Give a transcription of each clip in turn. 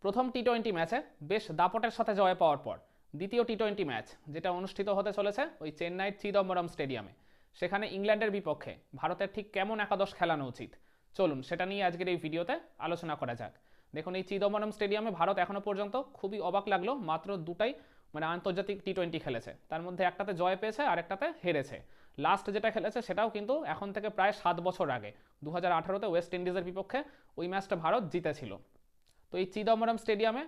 প্রথম টি-20 ম্যাচে বেশ দাপটের সাথে জয় পাওয়ার পর দ্বিতীয় টি-20 ম্যাচ যেটা অনুষ্ঠিত হতে চলেছে ওই চেন্নাইয়ের চিদম্বরম স্টেডিয়ামে, সেখানে ইংল্যান্ডের বিপক্ষে ভারতের ঠিক কেমন একাদশ খেলানো উচিত, চলুন সেটা নিয়ে আজকের এই ভিডিওতে আলোচনা করা যাক। দেখুন, এই চিদম্বরম স্টেডিয়ামে ভারত এখনও পর্যন্ত খুবই অবাক লাগলো, মাত্র দুটাই আন্তর্জাতিক টি-20 খেলেছে, তার মধ্যে একটাতে জয় পেয়েছে আর একটাতে হেরেছে। লাস্ট যেটা খেলেছে সেটাও কিন্তু এখন থেকে প্রায় 7 বছর আগে 2018-তে ওয়েস্ট ইন্ডিজের বিপক্ষে ওই ম্যাচটা ভারত জিতেছিল। তো এই চিদম্বরম স্টেডিয়ামে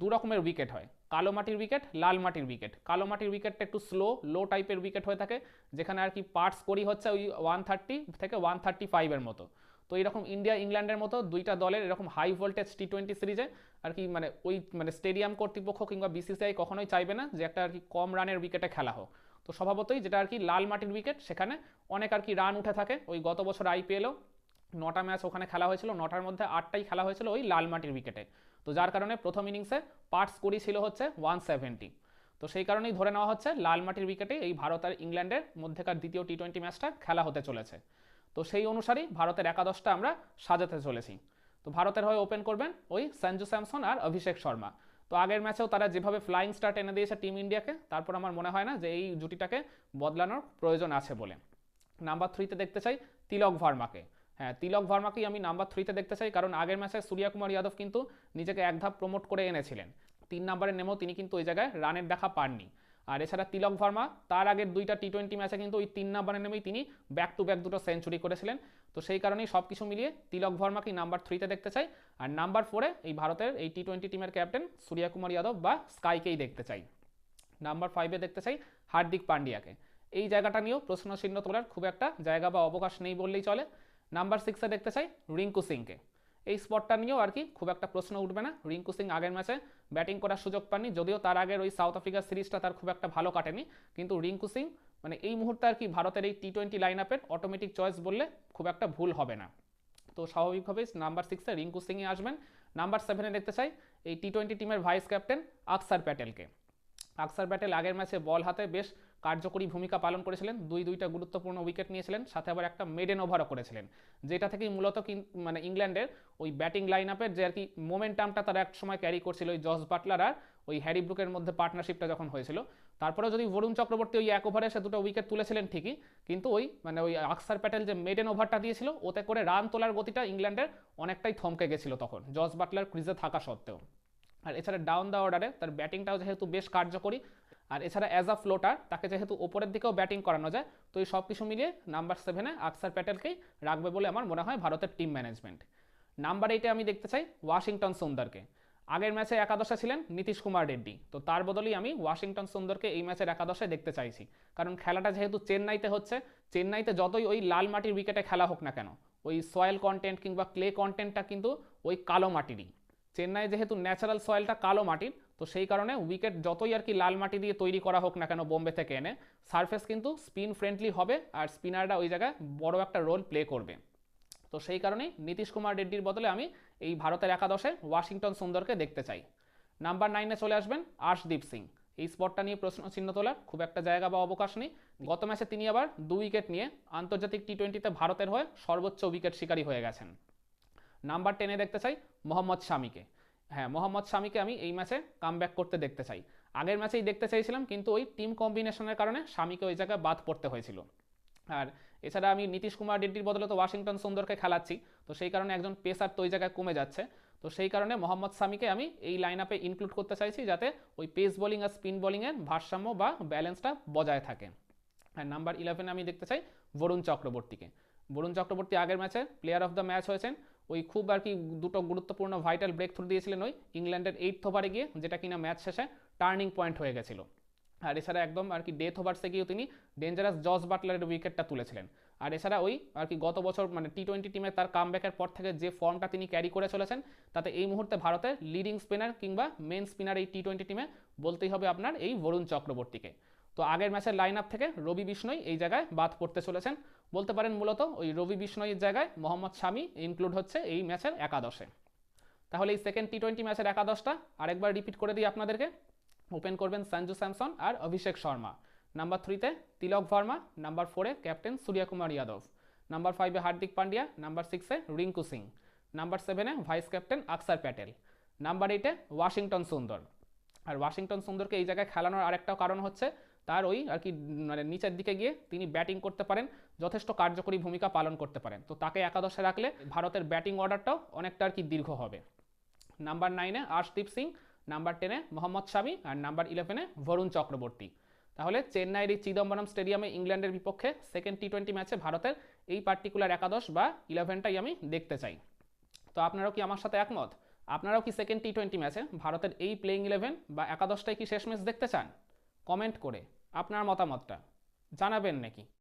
দু রকমের উইকেট হয়, কালো মাটির উইকেট, লাল মাটির উইকেট। কালো মাটির উইকেটটা একটু লো টাইপের উইকেট হয়ে থাকে, যেখানে আর কি পার স্কোরই হচ্ছে ওই 130 থেকে 135-এর মতো। তো এইরকম ইন্ডিয়া ইংল্যান্ডের মতো দুইটা দলের এরকম হাই ভোল্টেজ টি-20 সিরিজে আর কি ওই স্টেডিয়াম কর্তৃপক্ষ কিংবা বিসিসিআই কখনোই চাইবে না যে একটা আর কি কম রানের উইকেটে খেলা হোক। তো স্বভাবতই যেটা আর কি লাল মাটির উইকেট, সেখানে অনেক আর কি রান উঠে থাকে। ওই গত বছর আইপিএলও 9টা ম্যাচ ওখানে খেলা হয়েছিল, 9টার মধ্যে 8টাই খেলা হয়েছিল ওই লাল মাটির উইকেটে। তো যার কারণে প্রথম ইনিংসে পার স্কোরই ছিল হচ্ছে 170। তো সেই কারণেই ধরে নেওয়া হচ্ছে লাল মাটির উইকেটে এই ভারত আর ইংল্যান্ডের মধ্যেকার দ্বিতীয় টি-20 ম্যাচটা খেলা হতে চলেছে। তো সেই অনুসারেই ভারতের একাদশটা আমরা সাজাতে চলেছি। তো ভারতের হয়ে ওপেন করবেন ওই সঞ্জু স্যামসন আর অভিষেক শর্মা। তো আগের ম্যাচেও তারা যেভাবে ফ্লাইং স্টার্ট এনে দিয়েছে টিম ইন্ডিয়াকে, তারপর আমার মনে হয় না যে এই জুটিটাকে বদলানোর প্রয়োজন আছে বলে। নাম্বার 3-তে দেখতে চাই তিলক ভার্মাকে। হ্যাঁ, তিলক ভার্মাকেই আমি নাম্বার 3-তে দেখতে চাই, কারণ আগের ম্যাচে সূর্যকুমার যাদব কিন্তু নিজেকে এক ধাপ প্রমোট করে এনেছিলেন। 3 নম্বরে নেমেও তিনি কিন্তু ওই জায়গায় রানের দেখা পাননি। আর এছাড়া তিলক ভার্মা তার আগের দুইটা টি-20 ম্যাচে কিন্তু ওই 3 নম্বরে নেমেই তিনি ব্যাক টু ব্যাক দুটো সেঞ্চুরি করেছিলেন। তো সেই কারণেই সব কিছু মিলিয়ে তিলক ভার্মাকেই নাম্বার 3-তে দেখতে চাই। আর নাম্বার 4-এ এই ভারতের এই টি-20 টিমের ক্যাপ্টেন সূর্যকুমার যাদব বা স্কাইকেই দেখতে চাই। নাম্বার 5-এ দেখতে চাই হার্দিক পান্ডিয়াকে। এই জায়গাটা নিয়েও প্রশ্নচিহ্ন তোলার খুব একটা জায়গা বা অবকাশ নেই বললেই চলে। নাম্বার 6-এ দেখতে চাই রিঙ্কু সিংকে। এই স্পটটা নিয়েও আর কি খুব একটা প্রশ্ন উঠবে না। রিঙ্কু সিং আগের ম্যাচে ব্যাটিং করার সুযোগ পাননি, যদিও তার আগের ওই সাউথ আফ্রিকার সিরিজটা তার খুব একটা ভালো কাটেনি, কিন্তু রিঙ্কু সিং এই মুহূর্তে আর কি ভারতের এই টি-20 লাইন আপের অটোমেটিক চয়েস বললে খুব একটা ভুল হবে না। তো স্বাভাবিকভাবেই নাম্বার 6-এ রিঙ্কু সিংই আসবেন। নাম্বার 7-এ দেখতে চাই এই টি-20 টিমের ভাইস ক্যাপ্টেন আকসার প্যাটেলকে। আকসার প্যাটেল আগের ম্যাচে বল হাতে বেশ কার্যকরী ভূমিকা পালন করেছিলেন, দুইটা গুরুত্বপূর্ণ উইকেট নিয়েছিলেন, সাথে আবার একটা মেডেন ওভারও করেছিলেন, যেটা থেকেই মূলত ইংল্যান্ডের ওই ব্যাটিং লাইন আপের যে আর কি মোমেন্টামটা তারা এক সময় ক্যারি করছিল ওই জস বাটলার আর ওই হ্যারি ব্রুকের মধ্যে পার্টনারশিপটা যখন হয়েছিল। তারপরেও যদি বরুণ চক্রবর্তী ওই এক ওভারে সে দুটো উইকেট তুলেছিলেন ঠিকই, কিন্তু ওই আকসার প্যাটেল যে মেডেন ওভারটা দিয়েছিল ওতে করে রান তোলার গতিটা ইংল্যান্ডের অনেকটাই থমকে গেছিল তখন জস বাটলার ক্রিজে থাকা সত্ত্বেও। আর এছাড়া ডাউন দ্য অর্ডারে তার ব্যাটিংটাও যেহেতু বেশ কার্যকরী, আর এছাড়া অ্যাজ আ ফ্লোটার তাকে যেহেতু ওপরের দিকেও ব্যাটিং করানো যায়, তো এই সব কিছু মিলিয়ে নাম্বার 7-এ আকসার প্যাটেলকেই রাখবে বলে আমার মনে হয় ভারতের টিম ম্যানেজমেন্ট। নাম্বার 8-এ আমি দেখতে চাই ওয়াশিংটন সুন্দরকে। আগের ম্যাচে একাদশে ছিলেন নীতিশ কুমার রেড্ডি, তো তার বদলেই আমি ওয়াশিংটন সুন্দরকে এই ম্যাচের একাদশে দেখতে চাইছি। কারণ খেলাটা যেহেতু চেন্নাইতে হচ্ছে, চেন্নাইতে যতই ওই লাল মাটির উইকেটে খেলা হোক না কেন, ওই সয়েল কন্টেন্ট কিংবা ক্লে কন্টেন্টটা কিন্তু ওই কালো মাটিরই। চেন্নাই যেহেতু ন্যাচারাল সয়েলটা কালো মাটির, তো সেই কারণে উইকেট যতই আর কি লাল মাটি দিয়ে তৈরি করা হোক না কেন বোম্বে থেকে এনে, সারফেস কিন্তু স্পিন ফ্রেন্ডলি হবে আর স্পিনাররা ওই জায়গায় বড় একটা রোল প্লে করবে। তো সেই কারণেই নীতিশ কুমার রেড্ডির বদলে আমি এই ভারতের একাদশে ওয়াশিংটন সুন্দরকে দেখতে চাই। নাম্বার 9-এ চলে আসবেন আর্শদীপ সিং। এই স্পটটা নিয়ে প্রশ্ন চিহ্ন তোলার খুব একটা জায়গা বা অবকাশ নেই। গত ম্যাচে তিনি আবার 2 উইকেট নিয়ে আন্তর্জাতিক টি-20তে ভারতের হয়ে সর্বোচ্চ উইকেট শিকারী হয়ে গেছেন। নাম্বার 10-এ দেখতে চাই মোহাম্মদ শামিকে। হ্যাঁ, মোহাম্মদ শামিকে আমি এই ম্যাচে কামব্যাক করতে দেখতে চাই। আগের ম্যাচেই দেখতে চাইছিলাম, কিন্তু ওই টিম কম্বিনেশনের কারণে শামিকে ওই জায়গায় বাদ পড়তে হয়েছিল। আর এছাড়া আমি নীতিশ কুমার রেড্ডির বদলে তো ওয়াশিংটন সুন্দরকে খেলাচ্ছি, তো সেই কারণে একজন পেসার তো ওই জায়গায় কমে যাচ্ছে। তো সেই কারণে মোহাম্মদ শামিকে আমি এই লাইন আপে ইনক্লুড করতে চাইছি, যাতে ওই পেস বোলিং আর স্পিন বোলিংয়ের ভারসাম্য বা ব্যালেন্সটা বজায় থাকে। আর নাম্বার 11-এ আমি দেখতে চাই বরুণ চক্রবর্তীকে। বরুণ চক্রবর্তী আগের ম্যাচে প্লেয়ার অফ দ্য ম্যাচ হয়েছেন। ওই খুব আর কি দুটো গুরুত্বপূর্ণ ভাইটাল ব্রেক থ্রু দিয়েছিলেন ওই ইংল্যান্ডের 8th ওভারে গিয়ে, যেটা কিনা ম্যাচ শেষে টার্নিং পয়েন্ট হয়ে গেছিল। আর এছাড়া একদম আর কি ডেথ ওভার্সে গিয়েও তিনি ডেঞ্জারাস জস বাটলারের উইকেটটা তুলেছিলেন। আর এছাড়া ওই আর কি গত বছর টি-20 টিমে তার কামব্যাকের পর থেকে যে ফর্মটা তিনি ক্যারি করে চলেছেন, তাতে এই মুহূর্তে ভারতের লিডিং স্পিনার কিংবা মেন স্পিনার এই টি-20 টিমে বলতেই হবে আপনার এই বরুণ চক্রবর্তীকে। তো আগের ম্যাচের লাইন আপ থেকে রবি বিষ্ণই এই জায়গায় বাদ পড়তে চলেছেন। বলতে পারেন মূলত ওই রবি বিষ্ণইয়ের জায়গায় মোহাম্মদ শামি ইনক্লুড হচ্ছে এই ম্যাচের একাদশে। তাহলে এই সেকেন্ড টি-20 ম্যাচের একাদশটা আরেকবার রিপিট করে দিই আপনাদেরকে। ওপেন করবেন সঞ্জু স্যামসন আর অভিষেক শর্মা। নাম্বার 3-তে তিলক ভার্মা। নাম্বার 4-এ ক্যাপ্টেন সূর্যকুমার যাদব। নাম্বার 5-এ হার্দিক পান্ডিয়া। নাম্বার 6-এ রিঙ্কু সিং। নাম্বার 7-এ vice captain Axar Patel. Number 8-এ Washington সুন্দর। আর ওয়াশিংটন সুন্দরকে এই জায়গায় খেলানোর আরেকটাও কারণ হচ্ছে তার ওই আর কি মানে নিচের দিকে গিয়ে তিনি ব্যাটিং করতে পারেন, যথেষ্ট কার্যকরী ভূমিকা পালন করতে পারেন। তো তাকে একাদশে রাখলে ভারতের ব্যাটিং অর্ডারটাও অনেকটা আর কি দীর্ঘ হবে। নাম্বার 9-এ আর্শদীপ সিং, নাম্বার 10-এ মোহাম্মদ শামি, আর নাম্বার 11-এ বরুণ চক্রবর্তী। তাহলে চেন্নাইয়ের এই চিদম্বরম স্টেডিয়ামে ইংল্যান্ডের বিপক্ষে সেকেন্ড টি20 ম্যাচে ভারতের এই পার্টিকুলার একাদশ বা 11টাই আমি দেখতে চাই। তো আপনারাও কি আমার সাথে একমত? আপনারাও কি সেকেন্ড টি20 ম্যাচে ভারতের এই প্লেইং 11 বা একাদশটাই কি শেষ ম্যাচ দেখতে চান? কমেন্ট করে আপনার মতামতটা জানাবেন নাকি?